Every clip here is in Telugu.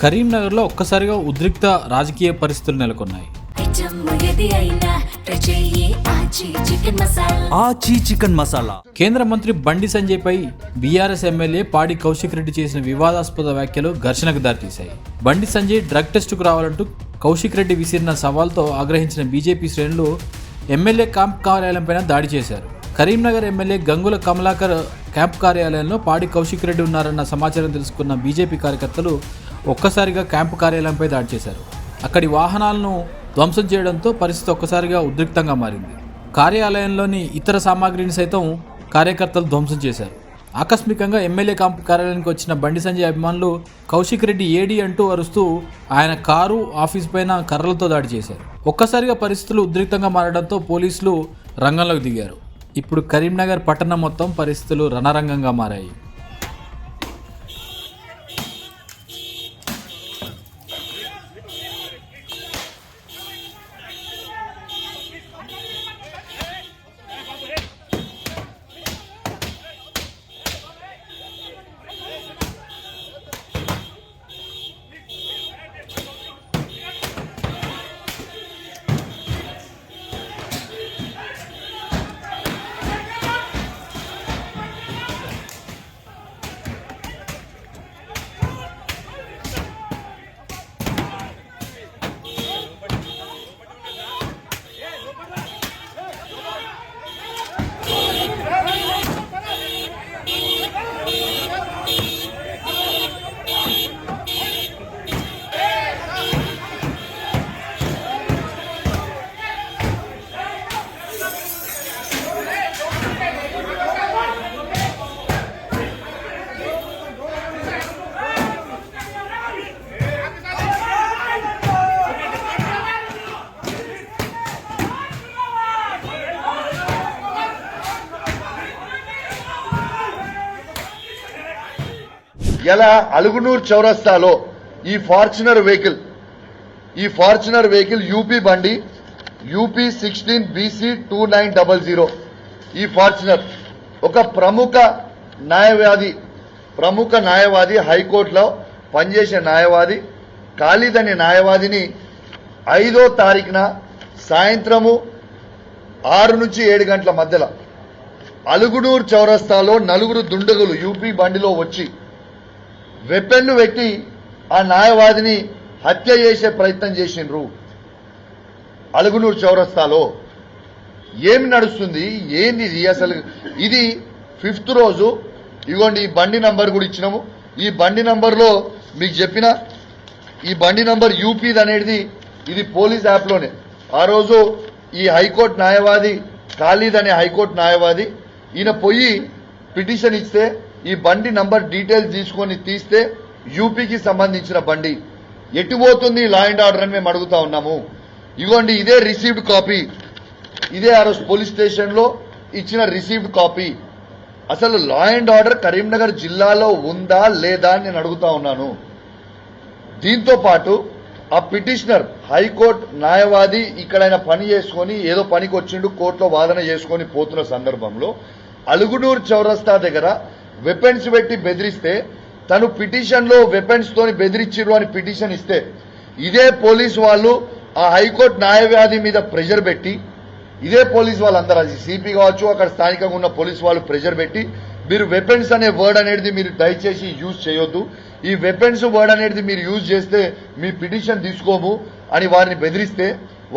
కరీంనగర్లో ఒక్కసారిగా ఉద్రిక్త రాజకీయ పరిస్థితులు నెలకొన్నాయి. కేంద్ర మంత్రి బండి సంజయ్ పై బీఆర్ఎస్ ఎమ్మెల్యే పాడి కౌశిక్ రెడ్డి చేసిన వివాదాస్పద వ్యాఖ్యలు ఘర్షణకు దారితీశాయి. బండి సంజయ్ డ్రగ్ టెస్టుకు రావాలంటూ కౌశిక్ రెడ్డి విసిరిన సవాల్తో ఆగ్రహించిన బీజేపీ శ్రేణులు ఎమ్మెల్యే క్యాంప్ కార్యాలయంపైన దాడి చేశారు. కరీంనగర్ ఎమ్మెల్యే గంగుల కమలాకర్ క్యాంప్ కార్యాలయంలో పాడి కౌశిక్ రెడ్డి ఉన్నారన్న సమాచారం తెలుసుకున్న బీజేపీ కార్యకర్తలు ఒక్కసారిగా క్యాంపు కార్యాలయంపై దాడి చేశారు. అక్కడి వాహనాలను ధ్వంసం చేయడంతో పరిస్థితి ఒక్కసారిగా ఉద్రిక్తంగా మారింది. కార్యాలయంలోని ఇతర సామాగ్రిని సైతం కార్యకర్తలు ధ్వంసం చేశారు. ఆకస్మికంగా ఎమ్మెల్యే క్యాంపు కార్యాలయానికి వచ్చిన బండి సంజయ్ అభిమానులు కౌశిక్ రెడ్డి ఏడి అంటూ అరుస్తూ ఆయన కారు, ఆఫీస్ పైన కర్రలతో దాడి చేశారు. ఒక్కసారిగా పరిస్థితులు ఉద్రిక్తంగా మారడంతో పోలీసులు రంగంలోకి దిగారు. ఇప్పుడు కరీంనగర్ పట్టణం మొత్తం పరిస్థితులు రణరంగంగా మారాయి. ఇలా అలుగునూరు చౌరస్తాలో ఈ ఫార్చునర్ వెహికల్ యూపీ బండి యూపీ 16 BC 2900 ఈ ఫార్చునర్ ఒక ప్రముఖ న్యాయవాది హైకోర్టులో పనిచేసే న్యాయవాది ఖాళీద్ అనే న్యాయవాదిని 5వ తారీఖున సాయంత్రము 6 నుంచి 7 గంటల మధ్యలో అలుగునూరు చౌరస్తాలో నలుగురు దుండగులు యూపీ బండిలో వచ్చి వెపన్లు పెట్టి ఆ న్యాయవాదిని హత్య చేసే ప్రయత్నం చేసిండ్రు. అలుగునూరు చౌరస్తాలో ఏమి నడుస్తుంది, ఏంది ఇది? అసలు ఇది 5th రోజు. ఇగోండి ఈ బండి నంబర్ కూడా ఇచ్చినాము. ఈ బండి నంబర్లో మీకు చెప్పిన ఈ బండి నంబర్ యూపీది అనేది ఇది పోలీస్ యాప్లోనే. ఆ రోజు ఈ హైకోర్టు న్యాయవాది ఖాళీద్ అనే హైకోర్టు న్యాయవాది ఈయన పోయి పిటిషన్ ఇస్తే ఈ బండి నంబర్ డీటెయిల్స్ తీసుకొని తీస్తే యూపీకి సంబంధించిన బండి ఎటు పోతుంది లా అండ్ ఆర్డర్ అని మేము అడుగుతా ఉన్నాము. ఇగోండి ఇదే రిసీవ్డ్ కాపీ, ఇదే ఆ రోజు పోలీస్ స్టేషన్ లో ఇచ్చిన రిసీవ్డ్ కాపీ. అసలు లా అండ్ ఆర్డర్ కరీంనగర్ జిల్లాలో ఉందా లేదా అని నేను అడుగుతా ఉన్నాను. దీంతో పాటు ఆ పిటిషనర్ హైకోర్టు న్యాయవాది ఇక్కడ ఆయన పని చేసుకొని ఏదో పనికి వచ్చిండు, కోర్టులో వాదన చేసుకొని పోతున్న సందర్భంలో అలుగునూరు చౌరస్తా దగ్గర వెపన్స్ పెట్టి బెదిరిస్తే తను పిటిషన్ లో వెపన్స్ తోని బెదిరించిరు అని పిటిషన్ ఇస్తే ఇదే పోలీసు వాళ్ళు ఆ హైకోర్టు న్యాయవాది మీద ప్రెషర్ పెట్టి, ఇదే పోలీసు వాళ్ళందరూ అది సిపి కావచ్చు అక్కడ స్థానికంగా ఉన్న పోలీసు వాళ్ళు ప్రెషర్ పెట్టి మీరు వెపన్స్ అనే వర్డ్ అనేది మీరు దయచేసి యూజ్ చేయొద్దు, ఈ వెపన్స్ వర్డ్ అనేది మీరు యూజ్ చేస్తే మీ పిటిషన్ తీసుకోము అని వారిని బెదిరిస్తే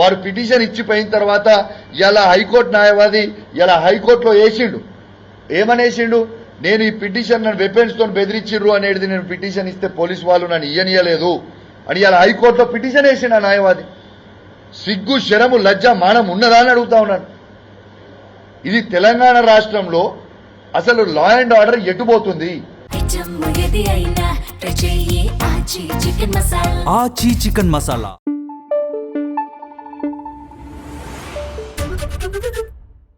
వారు పిటిషన్ ఇచ్చిపోయిన తర్వాత ఇలా హైకోర్టు న్యాయవాది ఇలా హైకోర్టులో వేసిండు. ఏమనేసిండు? నేను ఈ పిటిషన్ నన్ను వెపన్స్ తో బెదిరించిర్రు అనేది నేను పిటిషన్ ఇస్తే పోలీసు వాళ్ళు నన్ను ఇయ్యనియలేదు అని ఇలా హైకోర్టులో పిటిషన్ వేసిండు ఆ న్యాయవాది. సిగ్గు, శరము, లజ్జ, మానం ఉన్నదా అని అడుగుతా ఉన్నాను. ఇది తెలంగాణ రాష్ట్రంలో అసలు లా అండ్ ఆర్డర్ ఎటుపోతుంది? చికెన్ మసాలా